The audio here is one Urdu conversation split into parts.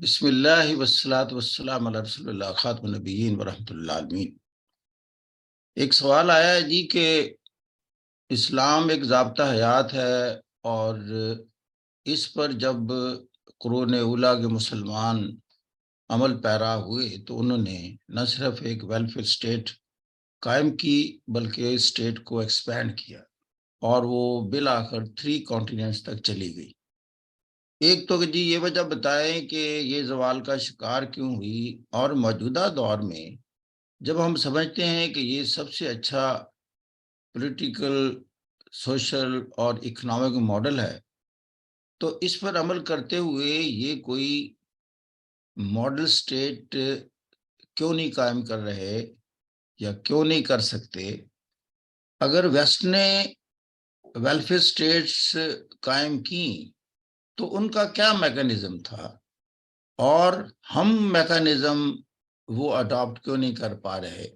بسم اللہ والصلاۃ والسلام علی رسول اللہ خاتم النبیین ورحمۃ اللہ عالمین۔ ایک سوال آیا ہے جی کہ اسلام ایک ضابطہ حیات ہے، اور اس پر جب قرون اولیٰ کے مسلمان عمل پیرا ہوئے تو انہوں نے نہ صرف ایک ویلفیئر اسٹیٹ قائم کی بلکہ اسٹیٹ کو ایکسپینڈ کیا، اور وہ بالآخر 3 کانٹیننٹس تک چلی گئی۔ ایک تو جی یہ وجہ بتائیں کہ یہ زوال کا شکار کیوں ہوئی، اور موجودہ دور میں جب ہم سمجھتے ہیں کہ یہ سب سے اچھا پولیٹیکل، سوشل اور اکنامک ماڈل ہے، تو اس پر عمل کرتے ہوئے یہ کوئی ماڈل سٹیٹ کیوں نہیں قائم کر رہے یا کیوں نہیں کر سکتے؟ اگر ویسٹ نے ویلفیئر سٹیٹس قائم کی تو ان کا کیا میکانزم تھا، اور ہم میکانزم وہ اڈاپٹ کیوں نہیں کر پا رہے؟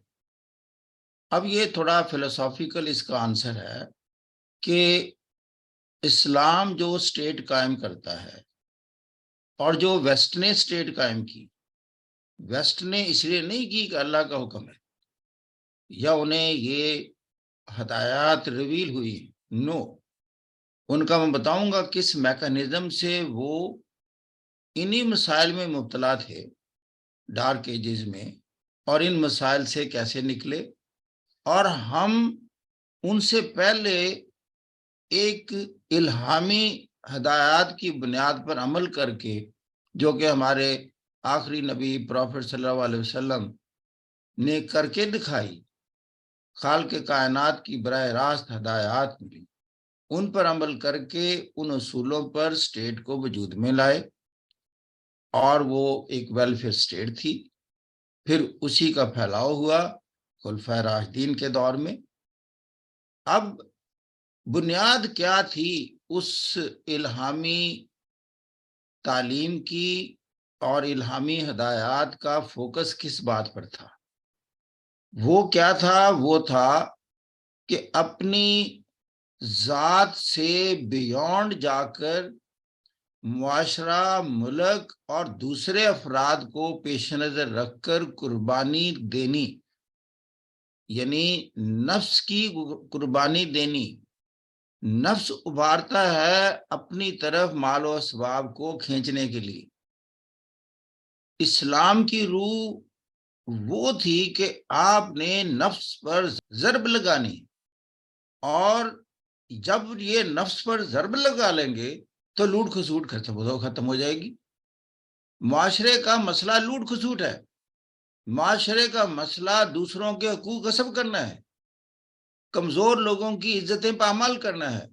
اب یہ تھوڑا فلسافیکل اس کا آنسر ہے کہ اسلام جو اسٹیٹ قائم کرتا ہے، اور جو ویسٹ نے اسٹیٹ قائم کی، ویسٹ نے اس لیے نہیں کی کہ اللہ کا حکم ہے یا انہیں یہ ہدایات ریویل ہوئی، نو، ان کا میں بتاؤں گا کس میکانزم سے وہ انہی مسائل میں مبتلا تھے ڈارک ایجز میں، اور ان مسائل سے کیسے نکلے، اور ہم ان سے پہلے ایک الہامی ہدایات کی بنیاد پر عمل کر کے، جو کہ ہمارے آخری نبی پروفیٹ صلی اللہ علیہ وسلم نے کر کے دکھائی، خالق کائنات کی براہ راست ہدایات میں، ان پر عمل کر کے ان اصولوں پر اسٹیٹ کو وجود میں لائے، اور وہ ایک ویلفیئر اسٹیٹ تھی۔ پھر اسی کا پھیلاؤ ہوا خلفائے راشدین کے دور میں۔ اب بنیاد کیا تھی اس الہامی تعلیم کی، اور الہامی ہدایات کا فوکس کس بات پر تھا؟ وہ کیا تھا؟ وہ تھا کہ اپنی ذات سے بیونڈ جا کر معاشرہ، ملک اور دوسرے افراد کو پیش نظر رکھ کر قربانی دینی، یعنی نفس کی قربانی دینی۔ نفس ابھارتا ہے اپنی طرف مال و اسباب کو کھینچنے کے لیے۔ اسلام کی روح وہ تھی کہ آپ نے نفس پر ضرب لگانی، اور جب یہ نفس پر ضرب لگا لیں گے تو لوٹ کھسوٹ ختم ہو جائے گی۔ معاشرے کا مسئلہ لوٹ کھسوٹ ہے، معاشرے کا مسئلہ دوسروں کے حقوق غصب کرنا ہے، کمزور لوگوں کی عزتیں پامال کرنا ہے،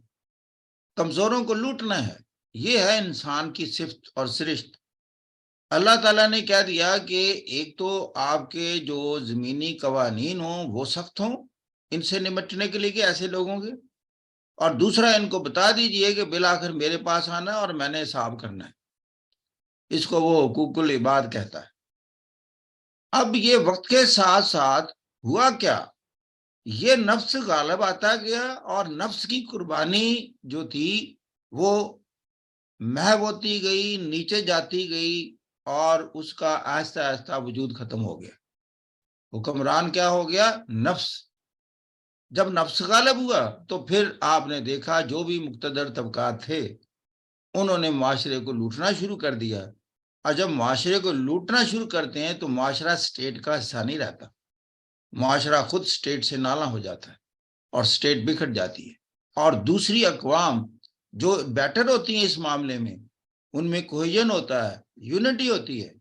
کمزوروں کو لوٹنا ہے۔ یہ ہے انسان کی صفت اور سرشت۔ اللہ تعالیٰ نے کہہ دیا کہ ایک تو آپ کے جو زمینی قوانین ہوں وہ سخت ہوں ان سے نمٹنے کے لیے کہ ایسے لوگوں کے، اور دوسرا ان کو بتا دیجئے کہ بالآخر میرے پاس آنا ہے اور میں نے حساب کرنا ہے۔ اس کو وہ حقوق العباد کہتا ہے۔ اب یہ وقت کے ساتھ ساتھ ہوا کیا؟ یہ نفس غالب آتا گیا، اور نفس کی قربانی جو تھی وہ محو ہوتی گئی، نیچے جاتی گئی، اور اس کا آہستہ آہستہ وجود ختم ہو گیا۔ حکمران کیا ہو گیا؟ نفس۔ جب نفس غالب ہوا تو پھر آپ نے دیکھا جو بھی مقتدر طبقات تھے انہوں نے معاشرے کو لوٹنا شروع کر دیا، اور جب معاشرے کو لوٹنا شروع کرتے ہیں تو معاشرہ سٹیٹ کا حصہ نہیں رہتا، معاشرہ خود سٹیٹ سے نالا ہو جاتا ہے اور سٹیٹ بکھر جاتی ہے، اور دوسری اقوام جو بیٹر ہوتی ہیں اس معاملے میں، ان میں کوہیژن ہوتا ہے، یونٹی ہوتی ہے،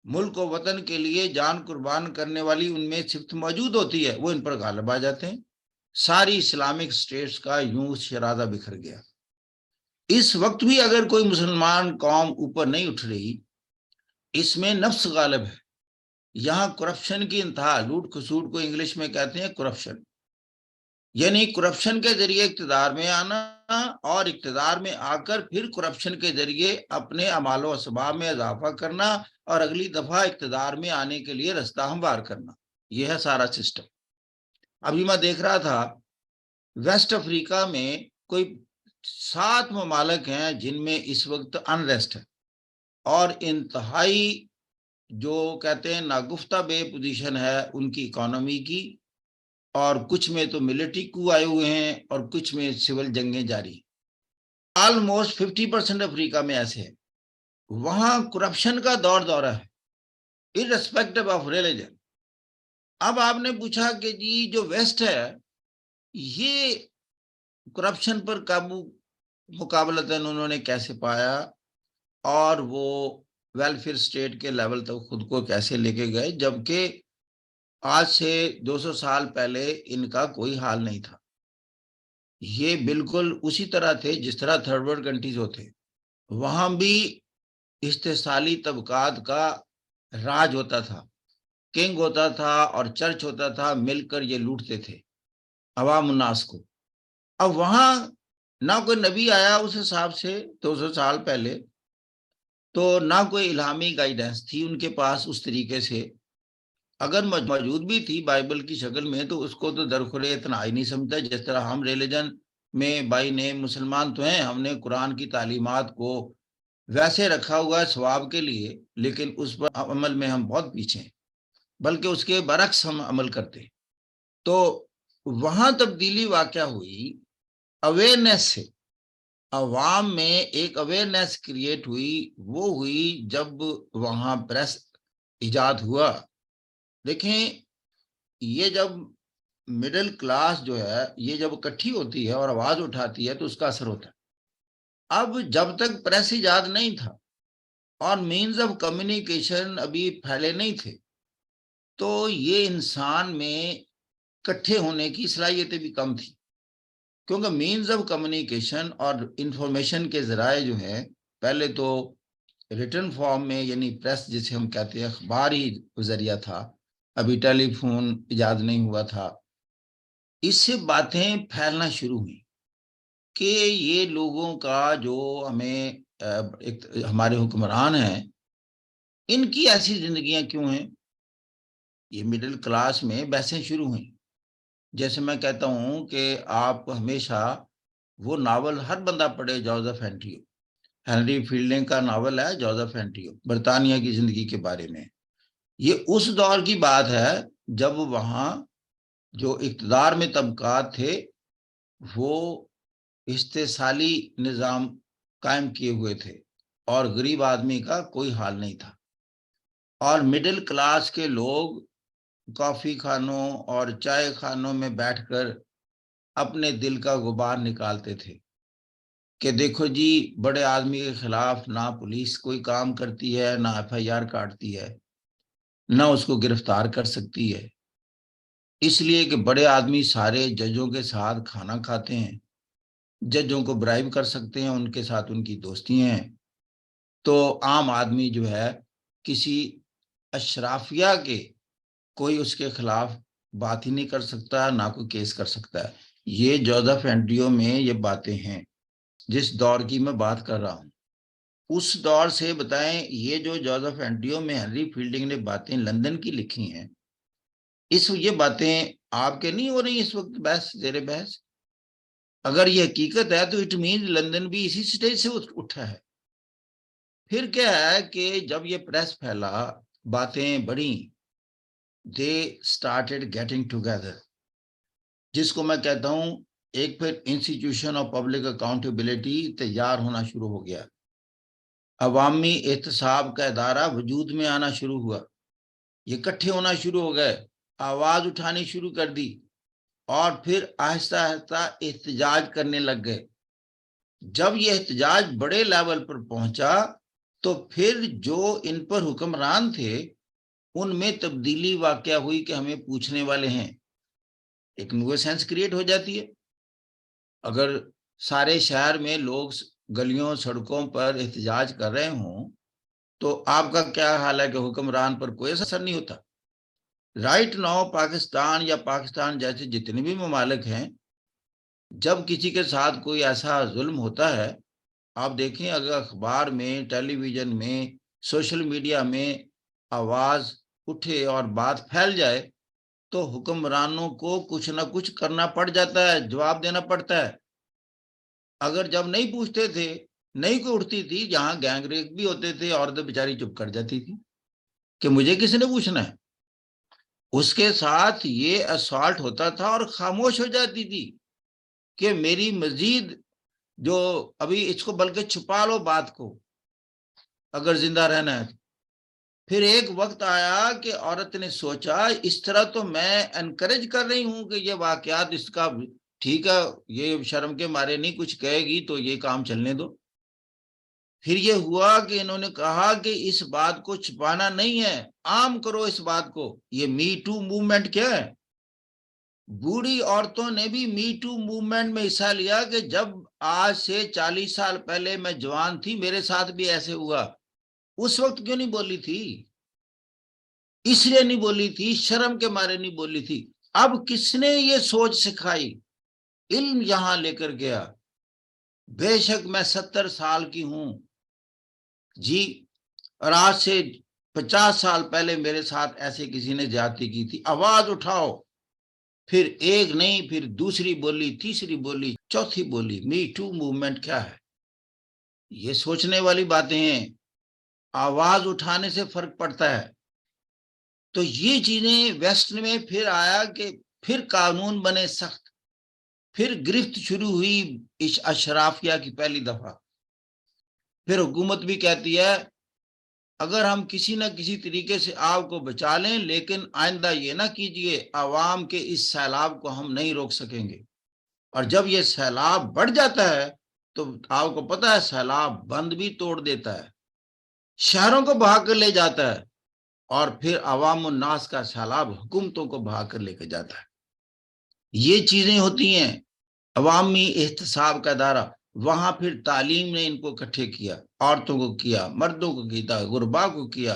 ملک و وطن کے لیے جان قربان کرنے والی ان میں صفت موجود ہوتی ہے، وہ ان پر غالب آ جاتے ہیں۔ ساری اسلامک سٹیٹس کا یوں شرازہ بکھر گیا۔ اس وقت بھی اگر کوئی مسلمان قوم اوپر نہیں اٹھ رہی، اس میں نفس غالب ہے۔ یہاں کرپشن کی انتہا، لوٹ کھسوٹ کو انگلش میں کہتے ہیں کرپشن، یعنی کرپشن کے ذریعے اقتدار میں آنا، اور اقتدار میں آ کر پھر کرپشن کے ذریعے اپنے اعمال و اسباب میں اضافہ کرنا، اور اگلی دفعہ اقتدار میں آنے کے لیے رستہ ہموار کرنا۔ یہ ہے سارا سسٹم۔ ابھی میں دیکھ رہا تھا ویسٹ افریقہ میں کوئی 7 ممالک ہیں جن میں اس وقت انریسٹ ہے، اور انتہائی جو کہتے ہیں ناگفتہ بے پوزیشن ہے ان کی اکانومی کی، اور کچھ میں تو ملٹری کو آئے ہوئے ہیں اور کچھ میں سول جنگیں جاری. آلموسٹ 50% افریقہ میں ایسے ہے. وہاں کرپشن کا دورہ ہے irrespective آف ریلیجن. اب آپ نے پوچھا کہ جی جو ویسٹ ہے یہ کرپشن پر قابو مقابلتاً انہوں نے کیسے پایا، اور وہ ویلفیئر اسٹیٹ کے لیول تک خود کو کیسے لے کے گئے، جبکہ آج سے 200 سال پہلے ان کا کوئی حال نہیں تھا. یہ بالکل اسی طرح تھے جس طرح تھرڈ ورلڈ کنٹریز ہوتے. وہاں بھی استحصالی طبقات کا راج ہوتا تھا، کنگ ہوتا تھا اور چرچ ہوتا تھا، مل کر یہ لوٹتے تھے عوام الناس کو. اب وہاں نہ کوئی نبی آیا اس حساب سے 200 سال پہلے، تو نہ کوئی الہامی گائیڈنس تھی ان کے پاس اس طریقے سے. اگر موجود بھی تھی بائبل کی شکل میں تو اس کو تو درخورے اتنا ہی نہیں سمجھتا. جس طرح ہم ریلیجن میں بائی نیم مسلمان تو ہیں، ہم نے قرآن کی تعلیمات کو ویسے رکھا ہوا ہے ثواب کے لیے، لیکن اس پر عمل میں ہم بہت پیچھے ہیں، بلکہ اس کے برعکس ہم عمل کرتے ہیں. تو وہاں تبدیلی واقع ہوئی اویئرنیس سے. عوام میں ایک اویئرنیس کریٹ ہوئی، وہ ہوئی جب وہاں پریس ایجاد ہوا. دیکھیں یہ جب مڈل کلاس جو ہے یہ جب اکٹھی ہوتی ہے اور آواز اٹھاتی ہے تو اس کا اثر ہوتا ہے. اب جب تک پریس ایجاد نہیں تھا اور مینز آف کمیونیکیشن ابھی پھیلے نہیں تھے، تو یہ انسان میں اکٹھے ہونے کی صلاحیتیں بھی کم تھی، کیونکہ مینز آف کمیونیکیشن اور انفارمیشن کے ذرائع جو ہیں پہلے تو ریٹن فارم میں، یعنی پریس جسے ہم کہتے ہیں اخبار ہی ذریعہ تھا، ابھی ٹیلی فون ایجاد نہیں ہوا تھا. اس سے باتیں پھیلنا شروع ہوئی کہ یہ لوگوں کا جو ہمیں ہمارے حکمران ہیں ان کی ایسی زندگیاں کیوں ہیں. یہ مڈل کلاس میں بحثیں شروع ہوئیں. جیسے میں کہتا ہوں کہ آپ ہمیشہ وہ ناول ہر بندہ پڑھے، جوزف ہینریو، ہنری فیلڈنگ کا ناول ہے جوزف ہینریو، برطانیہ کی زندگی کے بارے میں. یہ اس دور کی بات ہے جب وہاں جو اقتدار میں طبقات تھے وہ استحصالی نظام قائم کیے ہوئے تھے اور غریب آدمی کا کوئی حال نہیں تھا، اور مڈل کلاس کے لوگ کافی خانوں اور چائے خانوں میں بیٹھ کر اپنے دل کا غبار نکالتے تھے کہ دیکھو جی بڑے آدمی کے خلاف نہ پولیس کوئی کام کرتی ہے، نہ FIR کاٹتی ہے، نہ اس کو گرفتار کر سکتی ہے، اس لیے کہ بڑے آدمی سارے ججوں کے ساتھ کھانا کھاتے ہیں، ججوں کو برائب کر سکتے ہیں، ان کے ساتھ ان کی دوستی ہیں. تو عام آدمی جو ہے کسی اشرافیہ کے کوئی اس کے خلاف بات ہی نہیں کر سکتا، نہ کوئی کیس کر سکتا ہے. یہ جوزف ہینریو میں یہ باتیں ہیں جس دور کی میں بات کر رہا ہوں. اس دور سے بتائیں یہ جو جوزف ہینریو میں ہنری فیلڈنگ نے باتیں لندن کی لکھی ہیں، یہ باتیں آپ کے نہیں ہو رہی اس وقت بحث زیر بحث. اگر یہ حقیقت ہے تو اٹ مینز لندن بھی اسی سٹیج سے اٹھا ہے. پھر کیا ہے کہ جب یہ پریس پھیلا، باتیں بڑھی، they started getting together، جس کو میں کہتا ہوں ایک پھر انسٹیٹیوشن آف پبلک اکاؤنٹیبلٹی تیار ہونا شروع ہو گیا. عوامی احتساب کا ادارہ وجود میں آنا شروع ہوا، یہ اکٹھے ہونا شروع ہو گئے، آواز اٹھانی شروع کر دی، اور پھر آہستہ آہستہ احتجاج کرنے لگ گئے. جب یہ احتجاج بڑے لیول پر پہنچا تو پھر جو ان پر حکمران تھے ان میں تبدیلی واقع ہوئی کہ ہمیں پوچھنے والے ہیں. ایک نو سینس کریٹ ہو جاتی ہے. اگر سارے شہر میں لوگ گلیوں سڑکوں پر احتجاج کر رہے ہوں تو آپ کا کیا حال ہے کہ حکمران پر کوئی اثر نہیں ہوتا. رائٹ ناؤ پاکستان یا پاکستان جیسے جتنے بھی ممالک ہیں، جب کسی کے ساتھ کوئی ایسا ظلم ہوتا ہے، آپ دیکھیں اگر اخبار میں، ٹیلی ویژن میں، سوشل میڈیا میں آواز اٹھے اور بات پھیل جائے تو حکمرانوں کو کچھ نہ کچھ کرنا پڑ جاتا ہے، جواب دینا پڑتا ہے. اگر جب نہیں پوچھتے تھے نہیں کوئی اٹھتی تھی، جہاں گینگ ریپ بھی ہوتے تھے عورتیں بیچاری چپ کر جاتی تھی کہ مجھے کس نے پوچھنا ہے. اس کے ساتھ یہ اسالٹ ہوتا تھا اور خاموش ہو جاتی تھی کہ میری مزید جو ابھی اس کو بلکہ چھپا لو بات کو اگر زندہ رہنا ہے. پھر ایک وقت آیا کہ عورت نے سوچا اس طرح تو میں انکریج کر رہی ہوں کہ یہ واقعات اس کا ٹھیک ہے، یہ شرم کے مارے نہیں کچھ کہے گی تو یہ کام چلنے دو. پھر یہ ہوا کہ انہوں نے کہا کہ اس بات کو چھپانا نہیں ہے، عام کرو اس بات کو. یہ می ٹو موومنٹ کیا ہے؟ بوڑھی عورتوں نے بھی می ٹو موومنٹ میں حصہ لیا کہ جب آج سے 40 سال پہلے میں جوان تھی میرے ساتھ بھی ایسے ہوا. اس وقت کیوں نہیں بولی تھی؟ اس لیے نہیں بولی تھی، شرم کے مارے نہیں بولی تھی. اب کس نے یہ سوچ سکھائی؟ علم یہاں لے کر گیا. بے شک میں 70 سال کی ہوں جی، اور آج سے 50 سال پہلے میرے ساتھ ایسے کسی نے زیادتی کی تھی، آواز اٹھاؤ. پھر ایک نہیں، پھر دوسری بولی، تیسری بولی، چوتھی بولی. می ٹو موومنٹ کیا ہے؟ یہ سوچنے والی باتیں ہیں. آواز اٹھانے سے فرق پڑتا ہے. تو یہ چیزیں ویسٹ میں پھر آیا کہ پھر قانون بنے سخت، پھر گرفت شروع ہوئی اشرافیہ کی پہلی دفعہ. پھر حکومت بھی کہتی ہے اگر ہم کسی نہ کسی طریقے سے آپ کو بچا لیں لیکن آئندہ یہ نہ کیجئے، عوام کے اس سیلاب کو ہم نہیں روک سکیں گے. اور جب یہ سیلاب بڑھ جاتا ہے تو آپ کو پتا ہے سیلاب بند بھی توڑ دیتا ہے، شہروں کو بہا کر لے جاتا ہے، اور پھر عوام الناس کا سیلاب حکومتوں کو بہا کر لے کے جاتا ہے. یہ چیزیں ہوتی ہیں. عوامی احتساب کا ادارہ، وہاں پھر تعلیم نے ان کو اکٹھے کیا، عورتوں کو کیا، مردوں کو کیا، غربا کو کیا،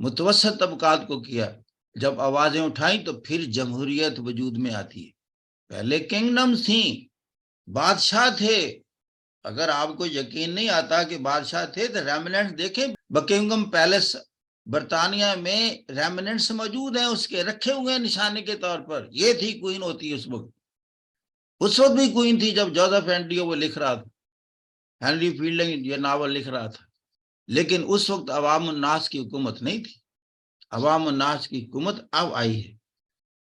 متوسط طبقات کو کیا. جب آوازیں اٹھائیں تو پھر جمہوریت وجود میں آتی ہے. پہلے کنگڈمز تھیں، بادشاہ تھے. اگر آپ کو یقین نہیں آتا کہ بادشاہ تھے تو ریمننٹ دیکھیں. بکنگم پیلس برطانیہ میں ریمننٹس موجود ہیں، اس کے رکھے ہوئے ہیں نشانے کے طور پر. یہ تھی کوئین ہوتی اس وقت. اس وقت بھی کوئین تھی جب جوزف ہینری وہ لکھ رہا تھا، ہینری فیلڈنگ یہ ناول لکھ رہا تھا. لیکن اس وقت عوام الناس کی حکومت نہیں تھی. عوام الناس کی حکومت اب آئی ہے.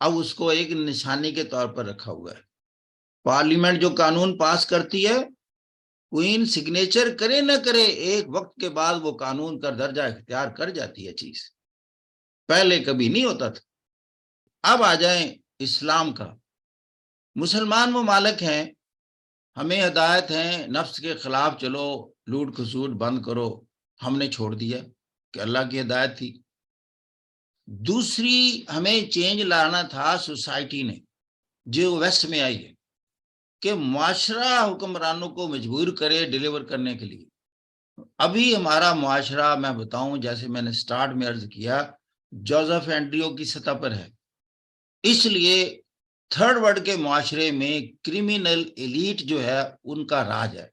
اب اس کو ایک نشانی کے طور پر رکھا ہوا ہے. پارلیمنٹ جو قانون پاس کرتی ہے، کوئین سگنیچر کرے نہ کرے، ایک وقت کے بعد وہ قانون کا درجہ اختیار کر جاتی ہے چیز. پہلے کبھی نہیں ہوتا تھا. اب آ جائیں اسلام کا. مسلمان ممالک ہیں، ہمیں ہدایت ہیں نفس کے خلاف چلو، لوٹ کھسوٹ بند کرو. ہم نے چھوڑ دیا کہ اللہ کی ہدایت تھی. دوسری ہمیں چینج لانا تھا سوسائٹی نے جو ویسٹ میں آئی ہے کہ معاشرہ حکمرانوں کو مجبور کرے ڈیلیور کرنے کے لیے. ابھی ہمارا معاشرہ میں بتاؤں جیسے میں نے سٹارٹ میں عرض کیا جوزف اینڈریو کی سطح پر ہے. اس لیے تھرڈ ورلڈ کے معاشرے میں کرمینل ایلیٹ جو ہے ان کا راج ہے.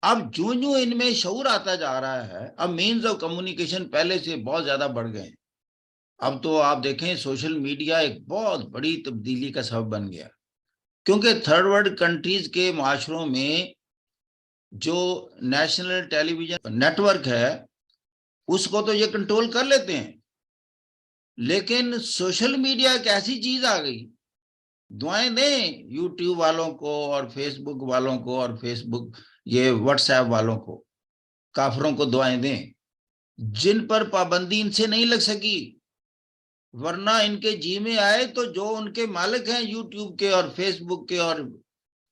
اب جو ان میں شعور آتا جا رہا ہے، اب مینز آف کمیونیکیشن پہلے سے بہت زیادہ بڑھ گئے ہیں. اب تو آپ دیکھیں سوشل میڈیا ایک بہت بڑی تبدیلی کا سبب بن گیا، کیونکہ تھرڈ ورلڈ کنٹریز کے معاشروں میں جو نیشنل ٹیلی ویژن نیٹ ورک ہے اس کو تو یہ کنٹرول کر لیتے ہیں. لیکن سوشل میڈیا ایک ایسی چیز آ گئی، دعائیں دیں یوٹیوب والوں کو اور فیس بک والوں کو اور فیس بک یہ واٹس ایپ والوں کو، کافروں کو دعائیں دیں جن پر پابندی ان سے نہیں لگ سکی. ورنہ ان کے جی میں آئے تو جو ان کے مالک ہیں یوٹیوب کے اور فیس بک کے اور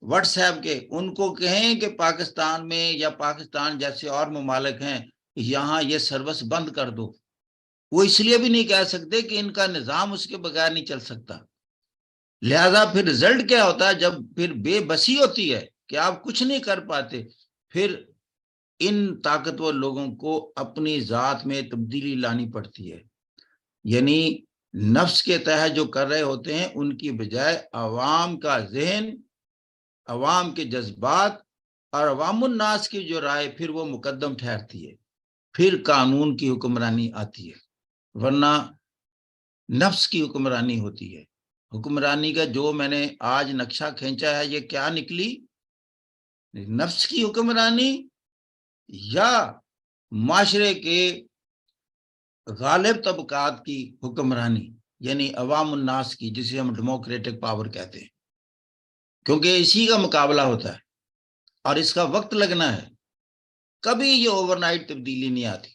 واٹس ایپ کے، ان کو کہیں کہ پاکستان میں یا پاکستان جیسے اور ممالک ہیں یہاں یہ سروس بند کر دو. وہ اس لیے بھی نہیں کہہ سکتے کہ ان کا نظام اس کے بغیر نہیں چل سکتا. لہذا پھر رزلٹ کیا ہوتا ہے جب پھر بے بسی ہوتی ہے کہ آپ کچھ نہیں کر پاتے، پھر ان طاقتور لوگوں کو اپنی ذات میں تبدیلی لانی پڑتی ہے. یعنی نفس کے تحت جو کر رہے ہوتے ہیں ان کی بجائے عوام کا ذہن، عوام کے جذبات اور عوام الناس کی جو رائے پھر وہ مقدم ٹھہرتی ہے، پھر قانون کی حکمرانی آتی ہے. ورنہ نفس کی حکمرانی ہوتی ہے. حکمرانی کا جو میں نے آج نقشہ کھینچا ہے یہ کیا نکلی؟ نفس کی حکمرانی یا معاشرے کے غالب طبقات کی حکمرانی، یعنی عوام الناس کی، جسے ہم ڈیموکریٹک پاور کہتے ہیں، کیونکہ اسی کا مقابلہ ہوتا ہے اور اس کا وقت لگنا ہے، کبھی یہ اوور نائٹ تبدیلی نہیں آتی۔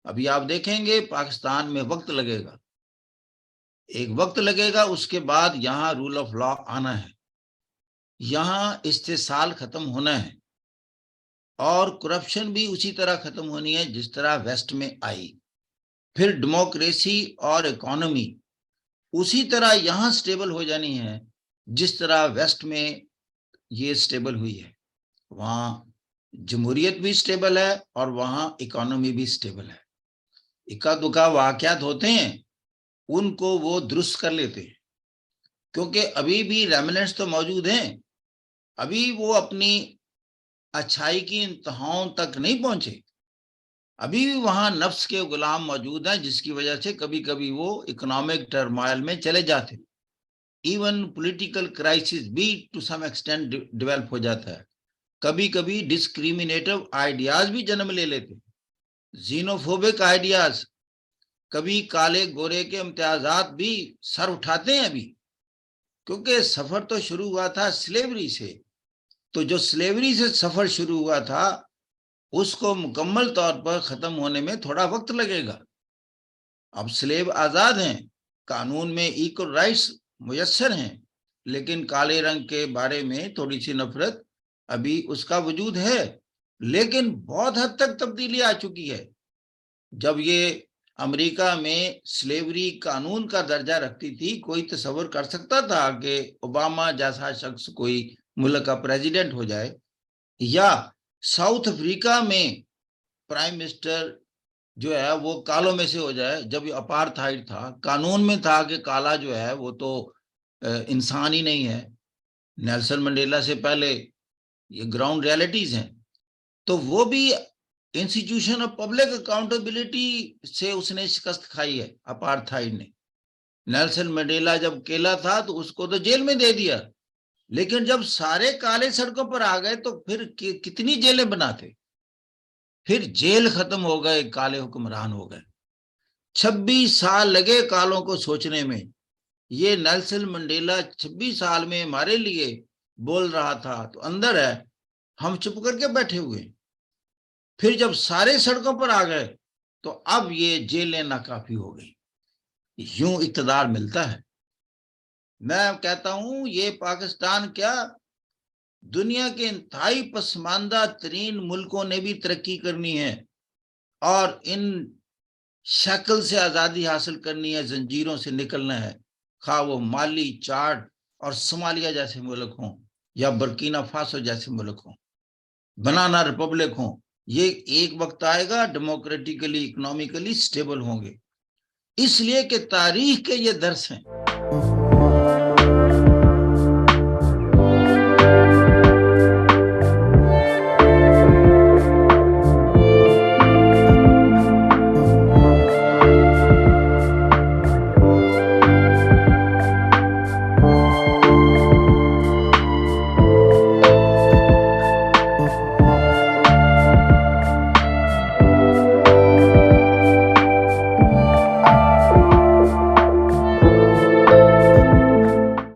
ابھی آپ دیکھیں گے پاکستان میں وقت لگے گا، ایک وقت لگے گا، اس کے بعد یہاں رول آف لا آنا ہے، یہاں استحصال ختم ہونا ہے، اور کرپشن بھی اسی طرح ختم ہونی ہے جس طرح ویسٹ میں آئی، پھر ڈیموکریسی اور اکانومی اسی طرح یہاں سٹیبل ہو جانی ہے جس طرح ویسٹ میں یہ سٹیبل ہوئی ہے۔ وہاں جمہوریت بھی سٹیبل ہے اور وہاں اکانومی بھی سٹیبل ہے، اکا دکا واقعات ہوتے ہیں ان کو وہ درست کر لیتے ہیں، کیونکہ ابھی بھی ریمننٹس تو موجود ہیں، ابھی وہ اپنی اچھائی کی انتہاؤں تک نہیں پہنچے، ابھی بھی وہاں نفس کے غلام موجود ہیں، جس کی وجہ سے کبھی کبھی وہ اکنامک ٹرمائل میں چلے جاتے، ایون پولیٹیکل کرائسس بھی ٹو سم ایکسٹینٹ ڈیولپ ہو جاتا ہے، کبھی کبھی ڈسکریمنیٹو آئیڈیاز بھی جنم لے لیتے، زینوفوبک آئیڈیاز، کبھی کالے گورے کے امتیازات بھی سر اٹھاتے ہیں ابھی، کیونکہ سفر تو شروع ہوا تھا سلیوری سے، تو جو سلیوری سے سفر شروع ہوا تھا اس کو مکمل طور پر ختم ہونے میں تھوڑا وقت لگے گا۔ اب سلیب آزاد ہیں، قانون میں ایکول رائٹس میسر ہیں، لیکن کالے رنگ کے بارے میں تھوڑی سی نفرت ابھی اس کا وجود ہے، لیکن بہت حد تک تبدیلی آ چکی ہے۔ جب یہ امریکہ میں سلیوری قانون کا درجہ رکھتی تھی، کوئی تصور کر سکتا تھا کہ اوباما جیسا شخص کوئی ملک کا پریزیڈنٹ ہو جائے، یا ساؤتھ افریقہ میں پرائم منسٹر جو ہے وہ کالوں میں سے ہو جائے؟ جب یہ اپارتھائڈ تھا، قانون میں تھا کہ کالا جو ہے وہ تو انسان ہی نہیں ہے، نیلسن منڈیلا سے پہلے یہ گراؤنڈ ریالٹیز ہیں، تو وہ بھی انسٹیٹیوشن آف پبلک اکاؤنٹیبلٹی سے اس نے شکست کھائی ہے اپارتھائڈ نے۔ نیلسن منڈیلا جب اکیلا تھا تو اس کو تو جیل میں دے دیا، لیکن جب سارے کالے سڑکوں پر آ گئے تو پھر کتنی جیلیں بناتے، پھر جیل ختم ہو گئے، کالے حکمران ہو گئے۔ 26 سال لگے کالوں کو سوچنے میں، یہ نیلسن منڈیلا 26 سال میں ہمارے لیے بول رہا تھا تو اندر ہے، ہم چپ کر کے بیٹھے ہوئے، پھر جب سارے سڑکوں پر آ گئے تو اب یہ جیلیں ناکافی ہو گئی، یوں اقتدار ملتا ہے۔ میں کہتا ہوں یہ پاکستان کیا، دنیا کے انتہائی پسماندہ ترین ملکوں نے بھی ترقی کرنی ہے اور ان شکل سے آزادی حاصل کرنی ہے، زنجیروں سے نکلنا ہے، خواہ وہ مالی، چاڈ اور صومالیہ جیسے ملک ہوں یا برکینا فاسو جیسے ملک ہوں، بنانا ریپبلک ہوں، یہ ایک وقت آئے گا ڈیموکریٹیکلی اکنامکلی سٹیبل ہوں گے، اس لیے کہ تاریخ کے یہ درس ہیں۔